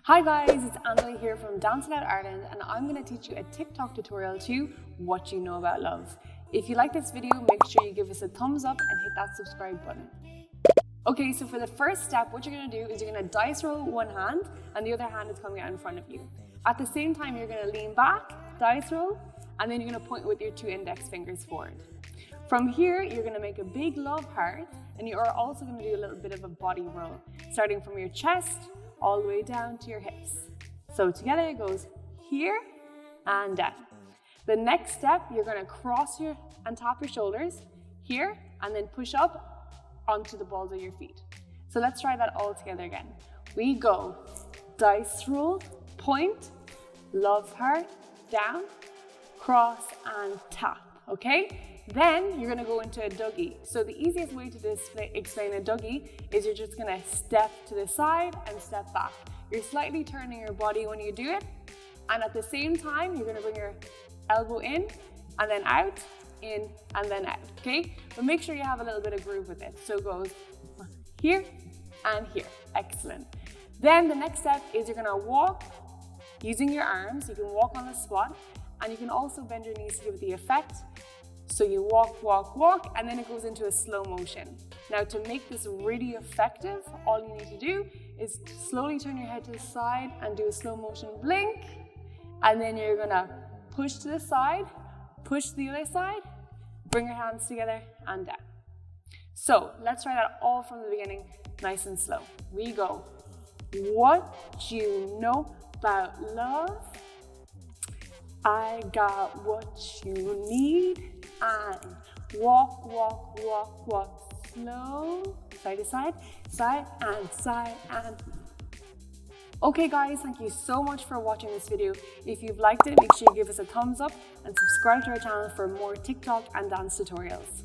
Hi guys, it's Anna here from Untitled Ireland, and I'm going to teach you a TikTok tutorial to what you know about love. If you like this video, make sure you give us a thumbs up and hit that subscribe button. Okay, so for the first step, what you're going to do is you're going to dice roll one hand and the other hand is coming out in front of you. At the same time, you're going to lean back, dice roll, and then you're going to point with your two index fingers forward. From here, you're going to make a big love heart, and you are also going to do a little bit of a body roll, starting from your chest all the way down to your hips. So together it goes here and down. The next step, you're going to cross and tap your shoulders here and then push up onto the balls of your feet. So let's try that all together again. We go dice roll, point, love heart, down, cross and tap, okay? Then you're going to go into a Dougie. So the easiest way to explain a Dougie is you're just going to step to the side and step back. You're slightly turning your body when you do it, and at the same time you're going to bring your elbow in and then out, in and then out, okay? But make sure you have a little bit of groove with it. So it goes here and here. Excellent. Then the next step is you're going to walk using your arms. You can walk on the spot, and you can also bend your knees to give it the effect. So you walk, walk, walk, and then it goes into a slow motion. Now to make this really effective, all you need to do is slowly turn your head to the side and do a slow motion blink. And then you're gonna push to the side, push to the other side, bring your hands together and down. So let's try that all from the beginning, nice and slow. We go, what you know about love? I got what you need. And walk, walk, walk, walk, slow, side to side, side and. Okay guys, thank you so much for watching this video. If you've liked it, make sure you give us a thumbs up and subscribe to our channel for more TikTok and dance tutorials.